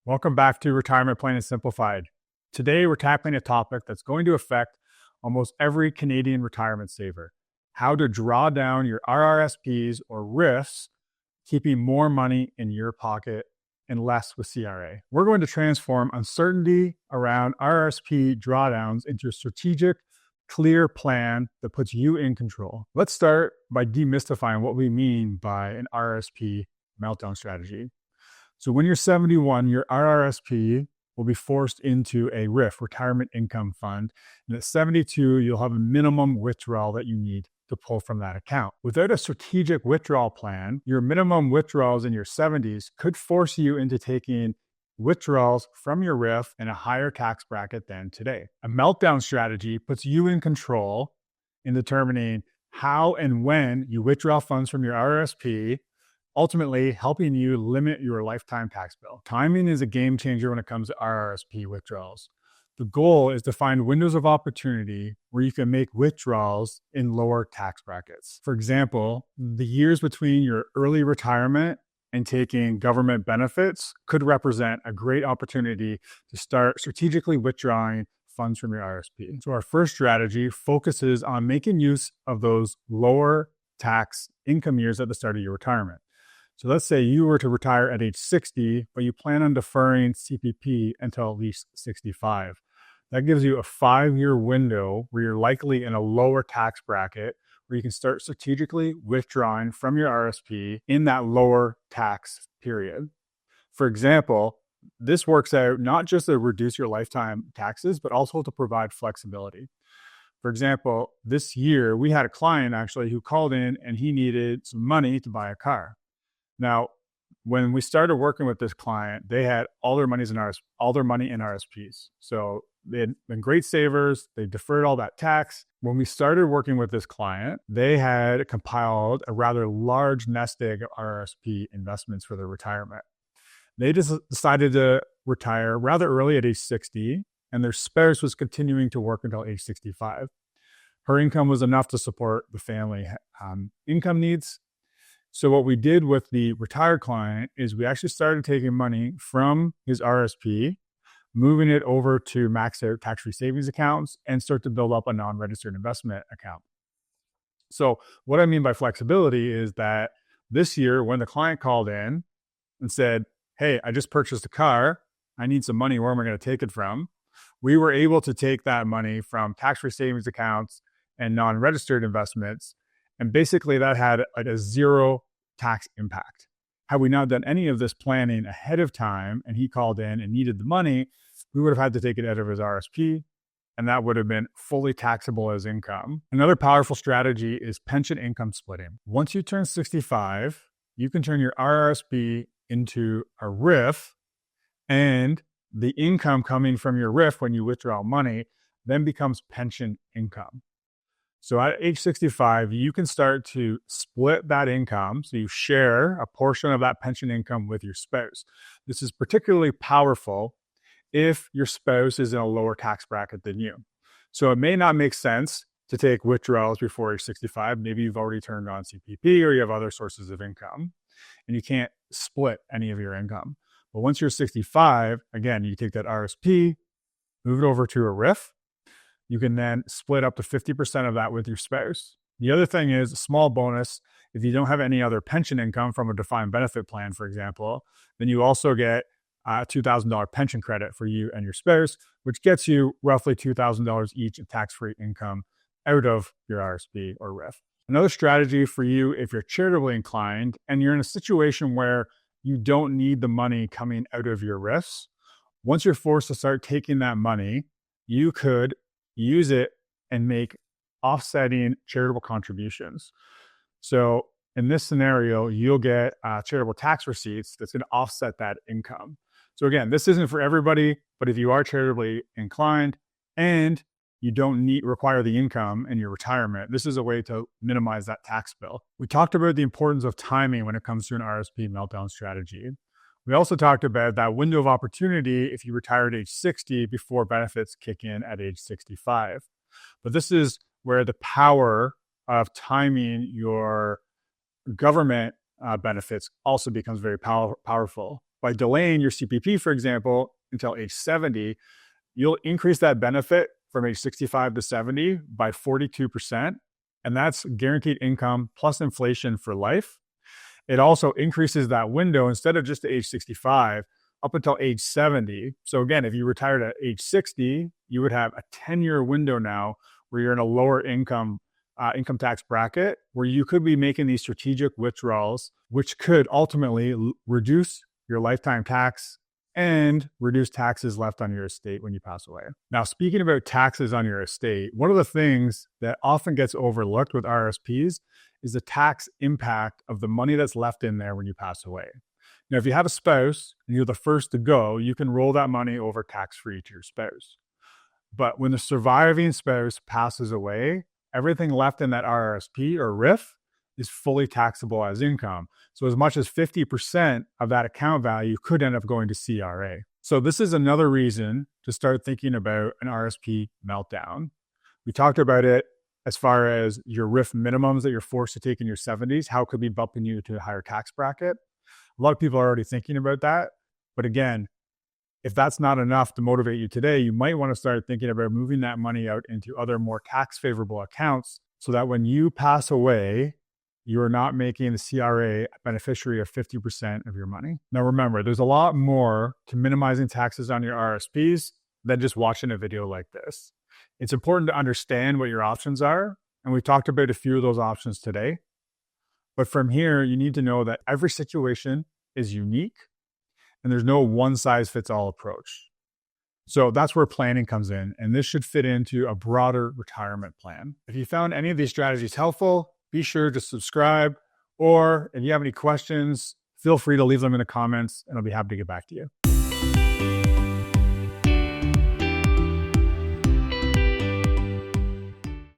Welcome back to Retirement Plain and Simplified. Today, we're tackling a topic that's going to affect almost every Canadian retirement saver: how to draw down your RRSPs or RRIFs, keeping more money in your pocket and less with CRA. We're going to transform uncertainty around RRSP drawdowns into a strategic, clear plan that puts you in control. Let's start by demystifying what we mean by an RRSP meltdown strategy. So when you're 71, your RRSP will be forced into a RIF, retirement income fund. And at 72, you'll have a minimum withdrawal that you need to pull from that account. Without a strategic withdrawal plan, your minimum withdrawals in your 70s could force you into taking withdrawals from your RIF in a higher tax bracket than today. A meltdown strategy puts you in control in determining how and when you withdraw funds from your RRSP, ultimately helping you limit your lifetime tax bill. Timing is a game changer when it comes to RRSP withdrawals. The goal is to find windows of opportunity where you can make withdrawals in lower tax brackets. For example, the years between your early retirement and taking government benefits could represent a great opportunity to start strategically withdrawing funds from your RRSP. So our first strategy focuses on making use of those lower tax income years at the start of your retirement. So let's say you were to retire at age 60, but you plan on deferring CPP until at least 65. That gives you a 5-year window where you're likely in a lower tax bracket where you can start strategically withdrawing from your RRSP in that lower tax period. For example, this works out not just to reduce your lifetime taxes, but also to provide flexibility. For example, this year we had a client actually who called in and he needed some money to buy a car. Now, when we started working with this client, they had all their money in RSPs. So they had been great savers. They deferred all that tax. When we started working with this client, they had compiled a rather large nest egg of RRSP investments for their retirement. They just decided to retire rather early at age 60, and their spouse was continuing to work until age 65. Her income was enough to support the family income needs. So what we did with the retired client is we actually started taking money from his RRSP, moving it over to max out tax-free savings accounts, and start to build up a non-registered investment account. So what I mean by flexibility is that this year, when the client called in and said, hey, I just purchased a car, I need some money, where am I going to take it from? We were able to take that money from tax-free savings accounts and non-registered investments, and basically that had a zero tax impact. Had we not done any of this planning ahead of time and he called in and needed the money, we would have had to take it out of his RRSP, and that would have been fully taxable as income. Another powerful strategy is pension income splitting. Once you turn 65, you can turn your RRSP into a RIF, and the income coming from your RIF when you withdraw money then becomes pension income. So at age 65, you can start to split that income. So you share a portion of that pension income with your spouse. This is particularly powerful if your spouse is in a lower tax bracket than you. So it may not make sense to take withdrawals before age 65. Maybe you've already turned on CPP or you have other sources of income and you can't split any of your income. But once you're 65, again, you take that RRSP, move it over to a RIF. You can then split up to 50% of that with your spouse. The other thing is a small bonus. If you don't have any other pension income from a defined benefit plan, for example, then you also get a $2,000 pension credit for you and your spouse, which gets you roughly $2,000 each in tax-free income out of your RRSP or RIF. Another strategy for you, if you're charitably inclined and you're in a situation where you don't need the money coming out of your RIFs, once you're forced to start taking that money, you could use it and make offsetting charitable contributions. So in this scenario, you'll get charitable tax receipts that's going to offset that income. So again, this isn't for everybody, but if you are charitably inclined and you don't require the income in your retirement, this is a way to minimize that tax bill. We talked about the importance of timing when it comes to an RRSP meltdown strategy. We also talked about that window of opportunity if you retire at age 60 before benefits kick in at age 65. But this is where the power of timing your government benefits also becomes very powerful. By delaying your CPP, for example, until age 70, you'll increase that benefit from age 65 to 70 by 42%. And that's guaranteed income plus inflation for life. It also increases that window instead of just to age 65 up until age 70. So again, if you retired at age 60, you would have a 10-year window now where you're in a lower income tax bracket where you could be making these strategic withdrawals, which could ultimately reduce your lifetime tax and reduce taxes left on your estate when you pass away. Now, speaking about taxes on your estate, one of the things that often gets overlooked with RRSPs is the tax impact of the money that's left in there when you pass away. Now, if you have a spouse and you're the first to go, you can roll that money over tax-free to your spouse. But when the surviving spouse passes away, everything left in that RRSP or RRIF is fully taxable as income. So as much as 50% of that account value could end up going to CRA. So this is another reason to start thinking about an RRSP meltdown. We talked about it as far as your RRIF minimums that you're forced to take in your 70s, how it could be bumping you to a higher tax bracket. A lot of people are already thinking about that. But again, if that's not enough to motivate you today, you might want to start thinking about moving that money out into other more tax favorable accounts so that when you pass away, you are not making the CRA a beneficiary of 50% of your money. Now remember, there's a lot more to minimizing taxes on your RRSPs than just watching a video like this. It's important to understand what your options are, and we talked about a few of those options today. But from here, you need to know that every situation is unique and there's no one-size-fits-all approach. So that's where planning comes in, and this should fit into a broader retirement plan. If you found any of these strategies helpful, be sure to subscribe, or if you have any questions, feel free to leave them in the comments and I'll be happy to get back to you.